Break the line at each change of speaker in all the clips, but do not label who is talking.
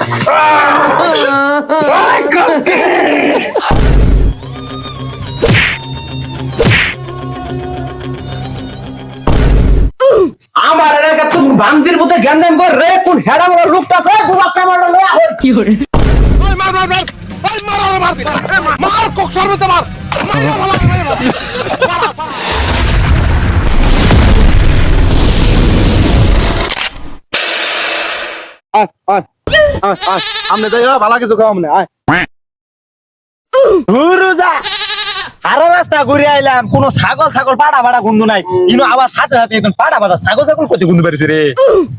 আমার এলাকা তুমি বান্দির মতো গ্যাঞ্জাম কর রে, কোন হেডা বড় লোকটা কই বুবা কামাড়া লয়া হই কি করে?
ওই মার মার মার, ওই মার মার কক সরবতে মার,
আমনে তো ভালো কিছু খাও আমনে আয়
হুরুজা আরো রাস্তা ঘুরে আইলাম, কোন ছাগল ছাগল পাড়া পাড়া গন্ধ নাই, কিন্তু আবার সাথে সাথে একদম পাড়া পাড়া ছাগল ছাগল কত গন্ধ পারিছে রে।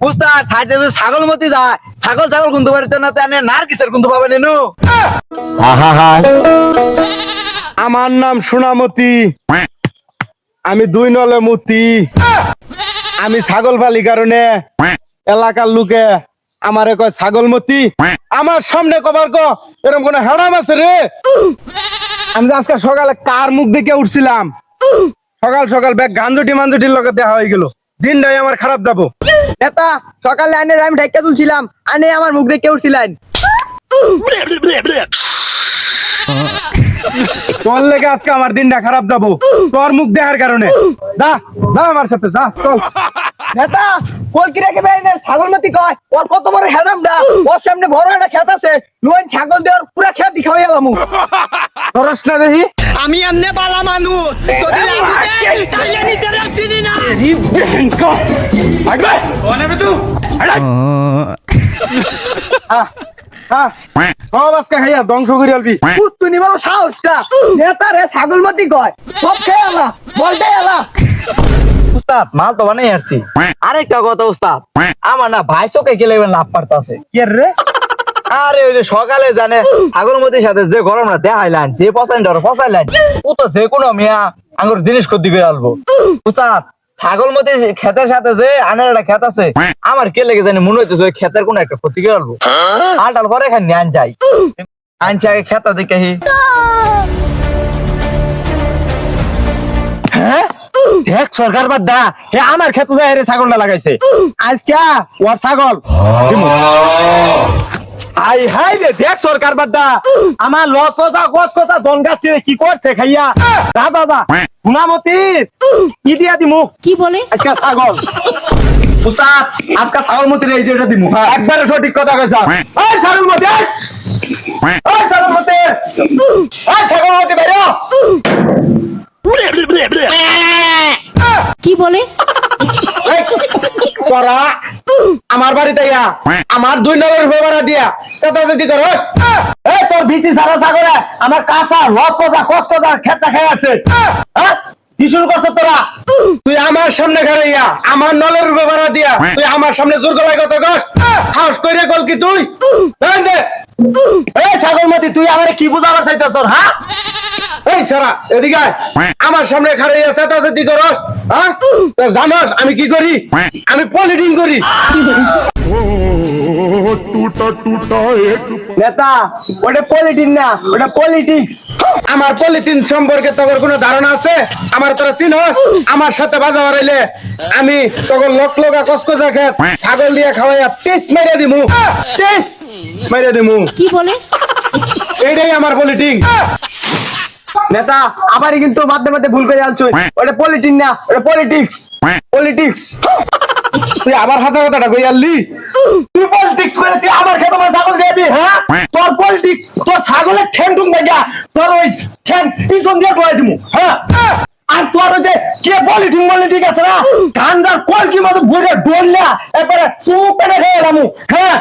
উস্তাদ সাইডে যদি ছাগল মতি যায়, ছাগল ছাগল গুনতে পারিত না, তো এনে নারকিসের গুনতে পাবেন এনু।
আমার নাম সোনামতি, আমি 2 নলে মতি, আমি ছাগল পালি কারণে এলাকার লোকে আমারে কয় ছাগলমতি। আমার সামনে কবার ক এরকম কোন হেড়াম আছে রে? আমি আজকে সকালে কার মুখ দেখে উঠছিলাম, সকাল সকাল ব্যাগ গাঞ্জুটি মাঞ্জুটির লগে দেখা হয়ে গেল, দিনটাই আমার খারাপ যাবো।
নেতা সকালে আইনের আমি ঢাকা তুলছিলাম, আনে আমার মুখ দেখে উঠছিলেন।
তোর লেগে আজকে আমার দিনটা খারাপ যাবো, তোর মুখ দেখার কারণে। যা যা আমার সাথে যা, চল।
নেতা কোন কি রেখে বেরিয়ে ছাগল মতি কয়, ওর কত বড় হেরামটা, ওর সামনে বড় একটা খেত আছে, লোন ছাগল দেওয়ার পুরা খেত খাওয়াই গেলাম।
তরস না দেখি
আমি এমনি বালা মানুষ, যদি লাগুতে তাহলে নিতে রাখছিনি না।
সব আজকে খাইয়া ধ্বংস করে আলবি।
তুমি বড় সাহসটা, নেতা রে ছাগল মতি কয়, সব খেয়ে আলা বলটাই আলা। উস্তাদ মাল তো বানাই আসছি। আরেকটা কথা উস্তাদ, আমার না ভাই চোখে গেলে লাভ পারতাছে।
কে রে?
আরে ওই যে সকালে জানে ছাগলমতির সাথে যে গরমটা দেখাইলেন, যে পচাইলেন ও তো যে কোনো মিয়া আঙ্গুর জিনিস ক্ষতি করে আলবো। উস্তাদ ছাগলমতির ক্ষেতের সাথে যে আনের একটা ক্ষেত আছে, আমার কে লেগে জানি মনে হইতেছে ওই ক্ষেতের কোনো একটা ক্ষতি করে আলবো। আলটাল পরে এখানে আন যাই, আনছি আগে খেতা দেখে।
হ্যাঁ দেখ সরকার বাড্ডা হে আমার ক্ষেত যায় রে ছাগলটা লাগাইছে আজকে ওর ছাগল। হাই হাই রে দেখ সরকার বাড্ডা আমার লস কথা জন গাছে কি করছে খাইয়া। দাদা দাদা সোনামতি কি দিয়া দিমু
কি বলে
আজকে ছাগল।
উস্তাদ আজকে ছাগলমতির এই যে এটা দিমু।
একবারে সঠিক কথা কইছ। এই ছাগলমতি, এই ছাগলমতি, এই ছাগলমতি বাইরে
কি বলে
তোরা আমার বাড়িতে ইয়া আমার 2 নলের ভাড়া দিয়া কত যদি করস।
এই তোর বিচি সারা ছাগলে আমার কাঁচা লস কথা কষ্ট দা খেতা খাই আছে। হ্যাঁ কি শুরু করছ তোরা?
তুই আমার সামনে খারাইয়া আমার নলের ভাড়া দিয়া তুই আমার সামনে জোর গলায় কত কস, হাউস কইরে কল কি তুই দেন দে।
এই ছাগলমতি তুই আমারে কি বুঝাবার চাইতাছ? হ্যাঁ
এই ছাড়া এদিকে আয়। আমার সামনে খারাইয়া চেতাচেতি করস, হ্যাঁ জানোস আমি কি করি? আমি পলিটিং করি।
নেতা ওটা পলিটিক্স না, ওটা পলিটিক্স।
আমার পলিথিন সম্পর্কে তোর কোনো ধারণা আছে? আমার তোরা চিনস? আমার সাথে বাজা বাড়াইলে আমি তখন লোক কসকসা খেত ছাগল দিয়ে খাওয়াইয়া টেস্ট মেরে দিমু, টেস্ট মেরে দিমু।
কি বলে
এইটাই আমার পলিটিং।
নেতা আবারই কিন্তু মাঝে মাঝে ভুল করে আলছো, ওটা পলিটিক্স না, ওটা পলিটিক্স। পলিটিক্স
তুই আবার হাসা কথাটা কই আনলি?
তুই পলিটিক্স করে তুই আমার খেতে আমার ছাগল দিবি? হ্যাঁ তোর পলিটিক্স তোর ছাগলের ঠ্যাং ঠুং ভাইয়া তোর ওই ঠ্যাং পিছন দিয়ে গলায় দিমু। হ্যাঁ আর তোর ওই যে কে পলিটিক আছে না গাঞ্জার কল কি মতো ঘুরে ডললা এবারে চুপ পেরে খেয়ে এলাম। হ্যাঁ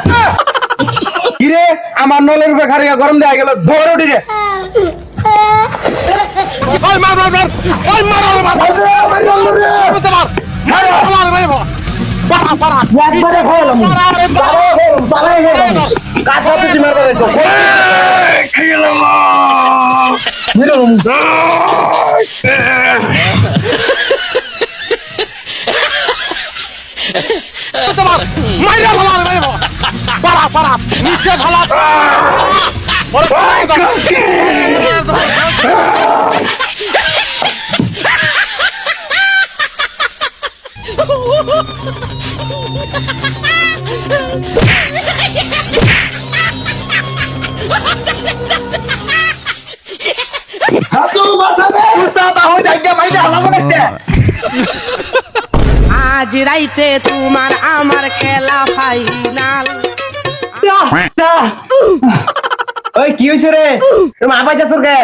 কিরে আমার নলের উপরে খারিয়া গরম দেয়া গেল ধর উঠি রে।
ওই মার মার মার, ওই মার মার সরবতে মার,
একবারে খেয়ে এলাম কাছে তুই মারবে তো
মাইরা ভালো পারা নিচে ভালো। রাইতে তোমার আমার খেলা ফাইনাল।
ওই কি হয়েছে রে, তোমার আবার যাচ্ছ কে?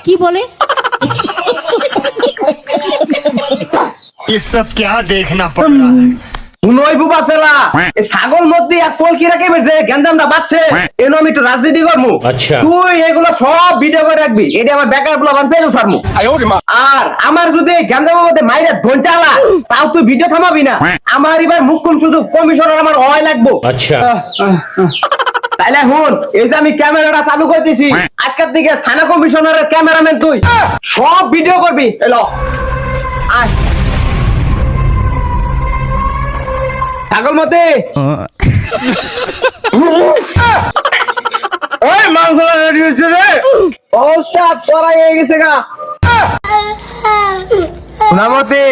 কি বলে?
ये सब क्या देखना पड़ रहा है।
নই বুবা সেলা এই ছাগল মধ্যে আর কলকি রাখে বেরছে গেন্দামটা বাচ্চে এনো আমি একটু রাজনীতি করবো।
আচ্ছা।
তুই এগুলো সব ভিডিও করে রাখবি, এটা আমার বেকার ব্লগার পেজে ছাড়মু। আর আমার যদি গেন্দামের মধ্যে মাইরে ধন চালা তাও তুই ভিডিও থামাবি না। আমার এবার মুখ্যম শুধু কমিশনার আমার হয় লাগবো।
अच्छा
তাইলে হুন, এই যে আমি ক্যামেরাটা চালু করতেছি আজকের থেকে থানা কমিশনারের ক্যামেরাম্যান তুই সব ভিডিও করবি। এলো আয় ছাগল মতে ওই মাংসলা রেডি হয়েছে রে। ওস্তাদ পড়াই হয়ে গেছে গা। নামতে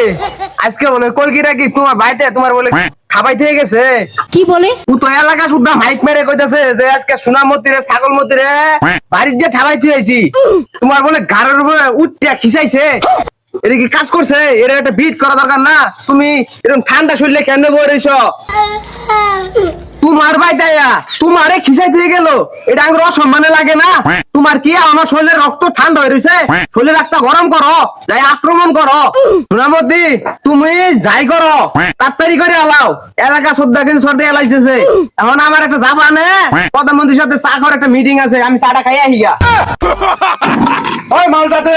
আজকে বলে কলকিরা কি তোমার ভাইতে তোমার বলে খাবাই থেকে গেছে।
কি বলে?
ও তো এলাকা শুদ্ধা মাইক মেরে কইতাছে যে আজকে সোনামতি রে ছাগল মতি রে বাড়ির যে ঠাবাই থুয়েছি তোমার বলে ঘরের উপরে উঠটা খিসাইছে। এটা কি কাজ করছে? এর একটা বিট করা দরকার না? তুমি এরকম ঠান্ডা শরীরে কেন বইছ? তোমার ভাই দায়া তোমারে খিসাই থেকে গেল, এটা আমার অসম্মানে লাগে না? তোমার কি আমার শরীরের রক্ত ঠান্ডা হয়ে রয়েছে, শরীরের রাস্তা গরম করো, যাই আক্রমণ করো। সোনামতি তুমি যাই করো তাড়াতাড়ি করে আলাও, এলাকা শ্রদ্ধা কিন্তু সর্দে এলাইছে। এখন আমার একটা জাপানে প্রধানমন্ত্রীর সাথে চা খাওয়ার একটা মিটিং আছে, আমি চাটা খাই আহি গা। ওই মালটাতে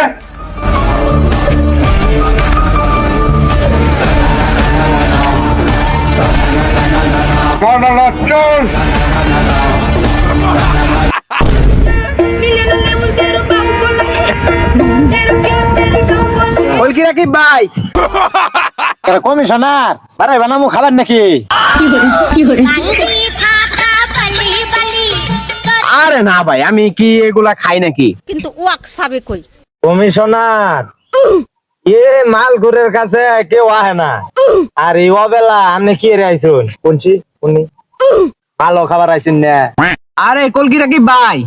চল
কলকি রাকিব ভাই কমিশনার বাড়াই বানামু খাবার নাকি? আরে না ভাই, আমি কি এগুলা খাই নাকি?
কিন্তু ওয়াক সাবে কই?
কমিশনার এ মাল ঘুরের কাছে কেউ আহে না। আর এই অবেলা আপনি কি রে আইসুন? কোনছি কোননি ভালো খাবার আইসুন না?
আরে কলকি রাকিব ভাই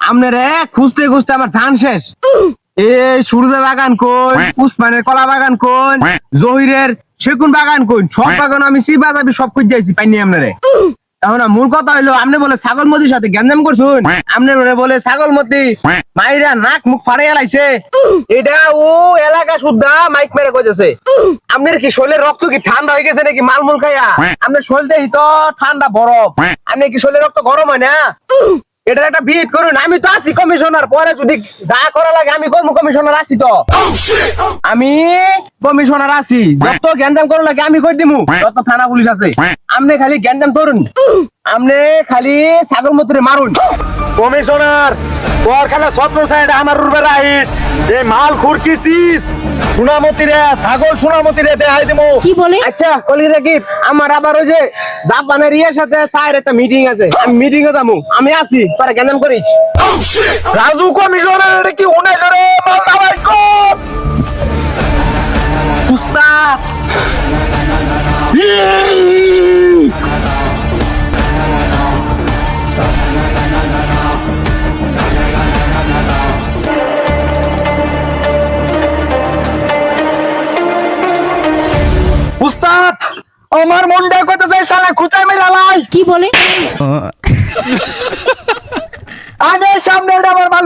আমনে রে খুঁজতে খুঁজতে আমার জান শেষ। এই সূর্য বাগান কোন, উসমানের কলা বাগান কোন, জহিরের সেগুন বাগান কোন, সব বাগান আমি সিবা যাবি সব খুঁজ যাইছি পাইনি আমনে। এখন মূল কথা হইলো আপনি বলে ছাগল মতির সাথে গ্যাঞ্জাম করছুন, আপনি বলে ছাগল মতি মাইরা নাক মুখ ফাড়াইয়া লাইছে। এটা ও এলাকা শুদ্ধা মাইক মেরে কইতেছে। আপনার কি শরীরের রক্ত কি ঠান্ডা হয়ে গেছে নাকি মালমুল খাইয়া? আপনার শরীর দেহি তো ঠান্ডা বরফ, আপনি কি শরীরের রক্ত গরম হয় না? এটা একটা বিট করুন, আমি তো আছি কমিশনার, পরে যদি যা করা লাগে আমি করবো। কমিশনার আছি তো, আমি কমিশনার আছি, যত গ্যাঞ্জাম করা লাগে আমি করে দিমু, যত থানা পুলিশ আছে। আপনি খালি গ্যাঞ্জাম করুন, আপনি খালি ছাগল মতুরে মারুন।
কমিশনার তোর খানা ছত্র সাইড আমার রুবে রাইস এই মাল খুরকিছিস সোনামতি রে ছাগল সোনামতি রে দেখাই দিমু।
কি বলে?
আচ্ছা কলি রাকিব, আমার আবার ওই যে জাপানের ইয়ের সাথে স্যার একটা মিটিং আছে, আমি মিটিং এ যাবো, আমি আছি, পরে গ্যাঞ্জাম করিস।
রাজু কমিশনার এটা কি উনাইলো রে মাল দাবাই কর
উস্তাদ
উস্তাদ আমার মনটা কত যায় শালা খুচাই মেরা লাই।
কি বলে?
আগে সামনে ওটা আমার মাল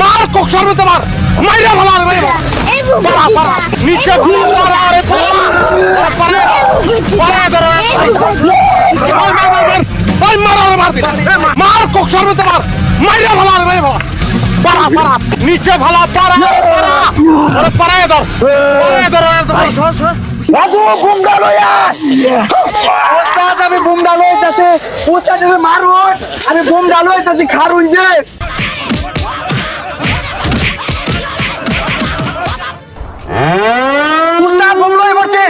মার কক সর্বতে মার মাইরা ভালো আর মাইরা পারা পারা নিচে ঘুরে পারা আরে পারা পারা পারা ধরে ওই মার আর মার মার কক সর্বতে মার মাইরা ভালো আর মাইরা পারা পারা নিচে ভালো পারা পারা আরে পারা ধর রাজু বুমডা লইয়া উস্তাদ আমি বুমডা লইতাছে উস্তাদ তুমি মারুন আমি বুমডা লইতাছি খারুন যে উস্তাদ বুম লই পড়ছে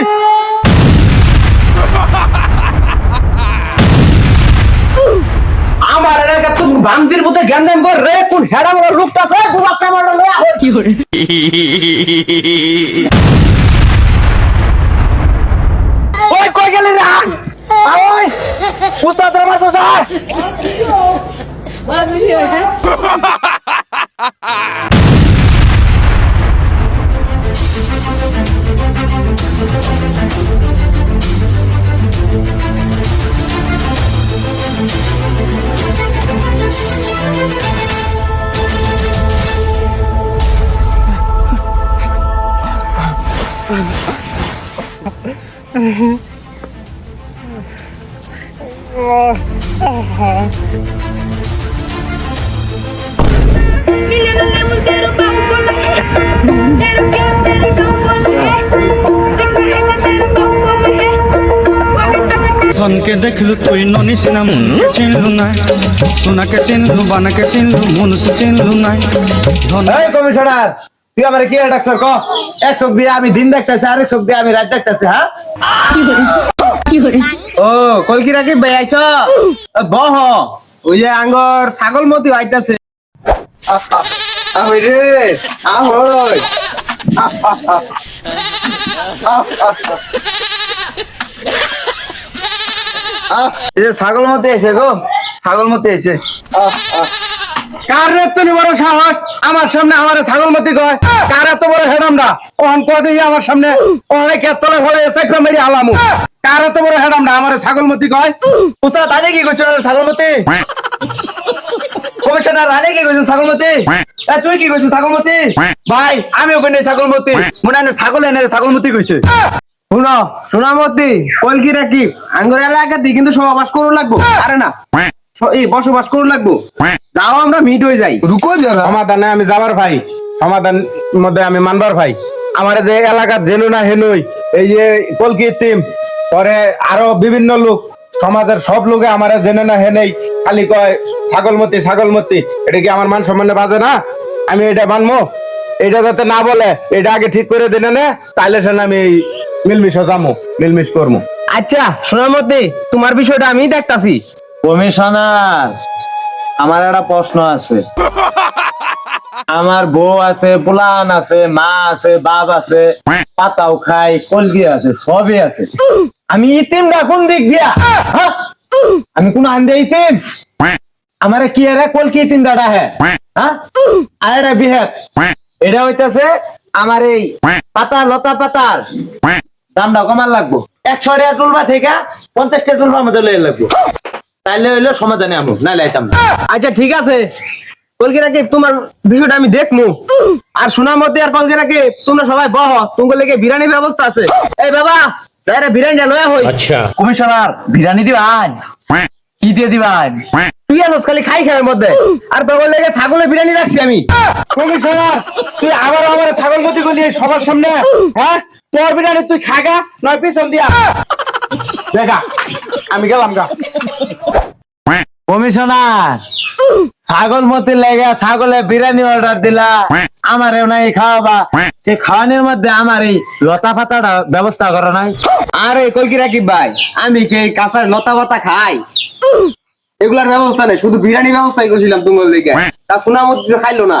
আমার এলাকা তুমি বান্দির মতো গ্যাঞ্জাম কর রে, কোন হেডা বড় লোকটা কই বুবা ক্যামেরা লয়া
কি করে?
ওই কই গেলি না ওই উস্তাদ আমার স্যার
ধনকে দেখলু তুই ননিস না মনকে চিনলু না সোনাকে চিনলু বানাকে চিনলু মনুষ্য চিনলু নাই ধন
এই কমিশনার তুই আমার কি ডাকছ ক এক চোখ দিয়ে আমি দিন দেখতেছি আরেক চোখ দিয়ে আমি রাত দেখতেছি হ্যাঁ ও কলকি রাখি ভাই আইছ বহ ওই যে আঙ্গর ছাগল মতি আইতাছে আহই রে আহই
এই যে ছাগল মতে এসে গো ছাগল মতে এসে
কার এত বড় সাহস আমার সামনে আমার ছাগলমতি কয় কার এত বড় হেডামটা ওহন কদি আমার সামনে ওহনে কেতলে ফলে এসে মেরি আলামু কার এত বড় হেডামটা আমার ছাগলমতি কয়
উস্তাদ তাই কি করছো ছাগল মতে কমিশনার রানে কি করছো ছাগল মতে তুই কি করছিস ছাগল মতে ভাই আমি ওখানে ছাগল মতে মনে হয় ছাগল এনে ছাগল মতে কইছে
শুনো সোনামতি কলকি রাখি আঙ্গর এলাকাতে কিন্তু সহবাস করু লাগবো আরে না এই বসবাস করু লাগবো যাও আমরা মিট হয়ে যাই
রুকো যারা সমাধানে আমি যাবার ভাই সমাধান মধ্যে আমি মানবার ভাই আমার যে এলাকার জেনু না হেনুই এই যে কলকি টিম পরে আরো বিভিন্ন লোক সমাজের সব লোকে আমার জেনে না হেনেই খালি কয় ছাগলমতি এটা কি আমার মান সম্মানে বাজে না আমি এটা মানবো এটা যাতে না বলে এটা আগে ঠিক করে দিনে না তাইলে সে আমি মিলমিশ যামো মিলমিশ করবো
আচ্ছা সোনামতি তোমার বিষয়টা আমি দেখতাছি কমিশনার আমার একটা প্রশ্ন আছে আমার বউ আছে পুলান আছে মা আছে বাপ আছে পাতাও খাই কলকি আছে সবই আছে আমি ইতিমটা কোন দিক দিয়া হ্যাঁ? আমি কোন আন্দে ইতিম আমার কি আরে কলকি ইতিম দাদা হ্যাঁ হ্যাঁ আর এটা বিহের এটা হইতাছে আমার এই পাতা লতা পাতার দামটা কমার লাগবো 100 টাকা টুলবা থেকে 50 টাকা টুলবার মধ্যে লয়ে লাগবো তাইলে হইলো সমাধানে আমু না লাইতাম না আচ্ছা ঠিক আছে কলকি রাখি তোমার বিষয়টা আমি দেখমু আর সোনামতি আর কলকি রাখি তোমরা সবাই বহ তোমার লেগে বিরিয়ানির ব্যবস্থা আছে এই বাবা তাইরে বিরিয়ানিটা লয়া হই আচ্ছা কমিশনার বিরিয়ানি দিবান কি দিয়ে দিবান তুই আলোস খালি খাই খাওয়ার মধ্যে আর তোর লেগে ছাগলের বিরিয়ানি রাখছি আমি
কমিশনার তুই আবার আমার ছাগলমতি গলি সবার সামনে হ্যাঁ তোর বিরিয়ানি তুই খাগা নয় পিছন দিয়া দেখা আমি গেলাম গা
কমিশনার ছাগল মতি লেগে ছাগলের বিরিয়ানি অর্ডার দিলা আমার নাই খাওয়াবা সে খাওয়ানোর মধ্যে আমার এই লতা পাতাটা ব্যবস্থা করো নাই আরে কলকি রাখি ভাই আমি কি কাঁচার লতা পাতা খাই এগুলার ব্যবস্থা নেই শুধু বিরিয়ানি ব্যবস্থাই করছিলাম তোমার দিকে তা সোনামতি খাইলো না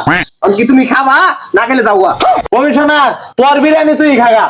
কি তুমি খাবা না খেলে যাওয়া কমিশনার তোর বিরিয়ানি তুই খাগা